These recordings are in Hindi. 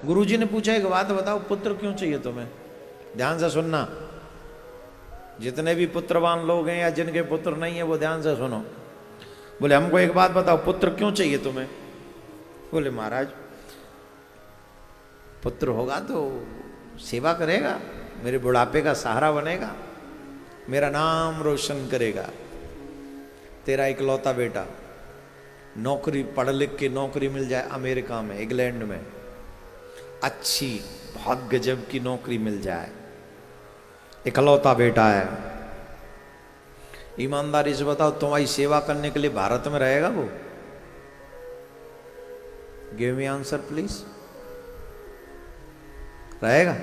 गुरुजी ने पूछा एक बात बताओ, पुत्र क्यों चाहिए तुम्हें? ध्यान से सुनना, जितने भी पुत्रवान लोग हैं या जिनके पुत्र नहीं है वो ध्यान से सुनो। बोले हमको एक बात बताओ, पुत्र क्यों चाहिए तुम्हें? बोले महाराज पुत्र होगा तो सेवा करेगा, मेरे बुढ़ापे का सहारा बनेगा, मेरा नाम रोशन करेगा। तेरा इकलौता बेटा नौकरी, पढ़ लिख के नौकरी मिल जाए अमेरिका में, इंग्लैंड में, अच्छी बहुत गजब की नौकरी मिल जाए, इकलौता बेटा है। ईमानदारी से बताओ, तुम्हारी सेवा करने के लिए भारत में रहेगा वो? Give me answer please. रहेगा?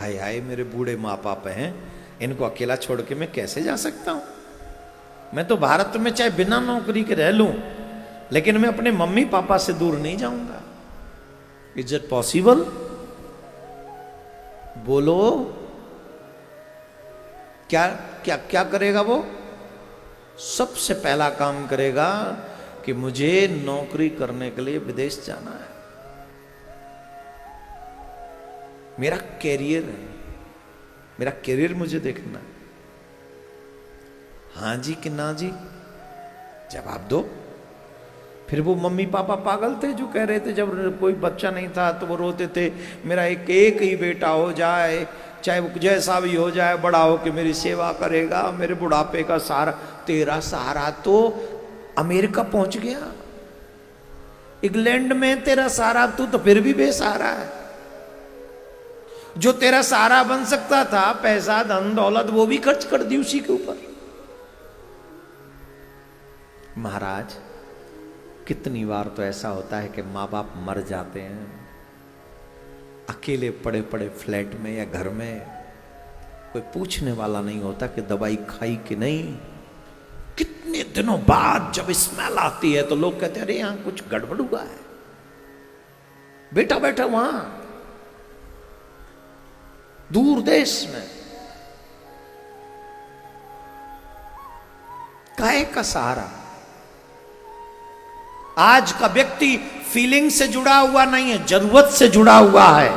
हाय हाय मेरे बूढ़े माँ बाप हैं, इनको अकेला छोड़ के मैं कैसे जा सकता हूं? मैं तो भारत में चाहे बिना नौकरी के रह लूं, लेकिन मैं अपने मम्मी पापा से दूर नहीं जाऊंगा। Is it possible? बोलो, क्या क्या क्या करेगा वो? सबसे पहला काम करेगा कि मुझे नौकरी करने के लिए विदेश जाना है, मेरा कैरियर है, मेरा कैरियर मुझे देखना है। हाँ जी कि ना जी? जवाब दो। फिर वो मम्मी पापा पागल थे जो कह रहे थे जब कोई बच्चा नहीं था तो वो रोते थे, मेरा एक ही बेटा हो जाए, चाहे वो जैसा भी हो जाए, बड़ा हो कि मेरी सेवा करेगा, मेरे बुढ़ापे का सहारा। तेरा सहारा तो अमेरिका पहुंच गया, इंग्लैंड में तेरा सहारा तू तो फिर भी बेसहारा है। जो तेरा सहारा बन सकता था, पैसा धन दौलत, वो भी खर्च कर दी उसी के ऊपर। महाराज कितनी बार तो ऐसा होता है कि माँ बाप मर जाते हैं, अकेले पड़े पड़े फ्लैट में या घर में, कोई पूछने वाला नहीं होता कि दवाई खाई कि नहीं। कितने दिनों बाद जब स्मेल आती है तो लोग कहते हैं अरे यहां कुछ गड़बड़ हुआ है, बेटा बैठा वहां दूर देश में, काहे का सहारा। आज का व्यक्ति फीलिंग से जुड़ा हुआ नहीं है, जरूरत से जुड़ा हुआ है।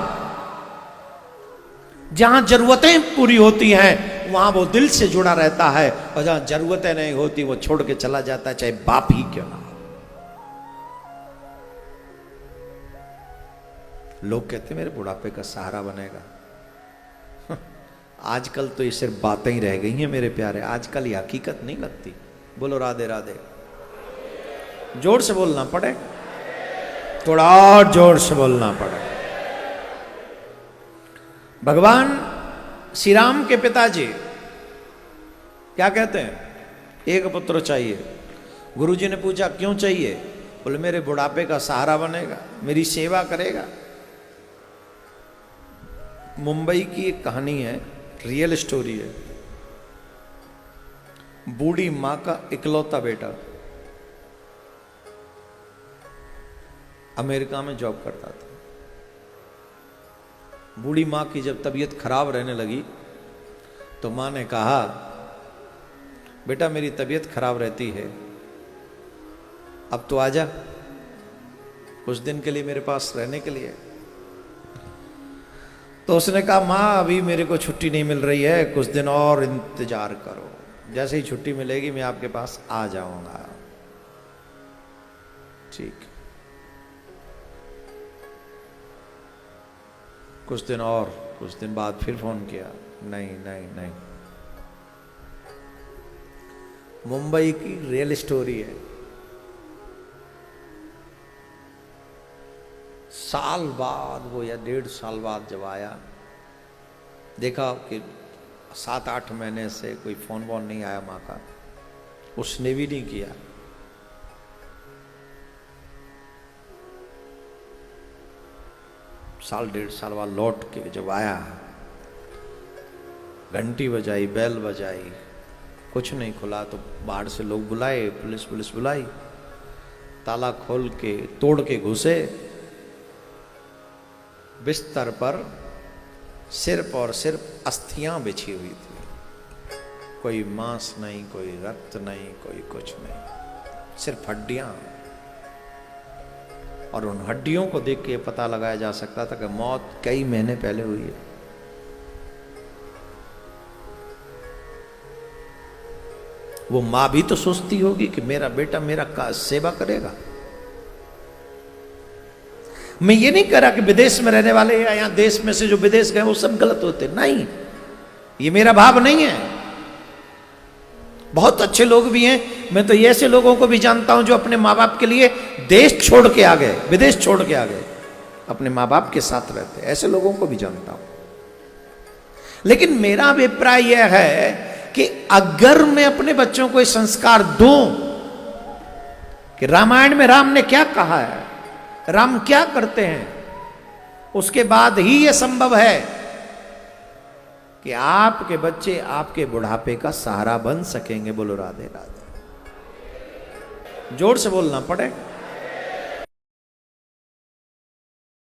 जहां जरूरतें पूरी होती हैं वहां वो दिल से जुड़ा रहता है, और जहां जरूरतें नहीं होती वो छोड़ के चला जाता है, चाहे बाप ही क्यों ना हो। लोग कहते मेरे बुढ़ापे का सहारा बनेगा। आजकल तो ये सिर्फ बातें ही रह गई हैं मेरे प्यारे, आजकल ये हकीकत नहीं लगती। बोलो राधे राधे। जोर से बोलना पड़े, थोड़ा और जोर से बोलना पड़े। भगवान श्री राम के पिताजी क्या कहते हैं? एक पुत्र चाहिए। गुरुजी ने पूछा क्यों चाहिए? बोले मेरे बुढ़ापे का सहारा बनेगा, मेरी सेवा करेगा। मुंबई की एक कहानी है, रियल स्टोरी है। बूढ़ी मां का इकलौता बेटा अमेरिका में जॉब करता था। बूढ़ी मां की जब तबीयत खराब रहने लगी तो मां ने कहा बेटा मेरी तबीयत खराब रहती है, अब तो आजा कुछ दिन के लिए मेरे पास रहने के लिए। तो उसने कहा मां अभी मेरे को छुट्टी नहीं मिल रही है, कुछ दिन और इंतजार करो, जैसे ही छुट्टी मिलेगी मैं आपके पास आ जाऊंगा। ठीक। कुछ दिन और, कुछ दिन बाद फिर फोन किया, नहीं नहीं नहीं। मुंबई की रियल स्टोरी है। साल बाद वो या 1.5 साल बाद जब आया, देखा कि 7-8 महीने से कोई फोन वोन नहीं आया माँ का, उसने भी नहीं किया। साल 1.5 साल बाद लौट के जब आया, घंटी बजाई, बेल बजाई, कुछ नहीं खुला तो बाहर से लोग बुलाए, पुलिस बुलाई, ताला खोल के तोड़ के घुसे। बिस्तर पर सिर्फ और सिर्फ अस्थियां बिछी हुई थी, कोई मांस नहीं, कोई रक्त नहीं, कोई कुछ नहीं, सिर्फ हड्डियां। और उन हड्डियों को देख के पता लगाया जा सकता था कि मौत कई महीने पहले हुई है। वो मां भी तो सोचती होगी कि मेरा बेटा मेरा सेवा करेगा। मैं ये नहीं कह रहा कि विदेश में रहने वाले या यहां देश में से जो विदेश गए वो सब गलत होते, नहीं, ये मेरा भाव नहीं है। बहुत अच्छे लोग भी हैं। मैं तो ऐसे लोगों को भी जानता हूं जो अपने माँ बाप के लिए देश छोड़ के आ गए, विदेश छोड़ के आ गए, अपने माँ बाप के साथ रहते, ऐसे लोगों को भी जानता हूं। लेकिन मेरा अभिप्राय यह है कि अगर मैं अपने बच्चों को ये संस्कार दूं कि रामायण में राम ने क्या कहा है, राम क्या करते हैं, उसके बाद ही यह संभव है कि आपके बच्चे आपके बुढ़ापे का सहारा बन सकेंगे। बोलो राधे राधे। जोर से बोलना पड़े।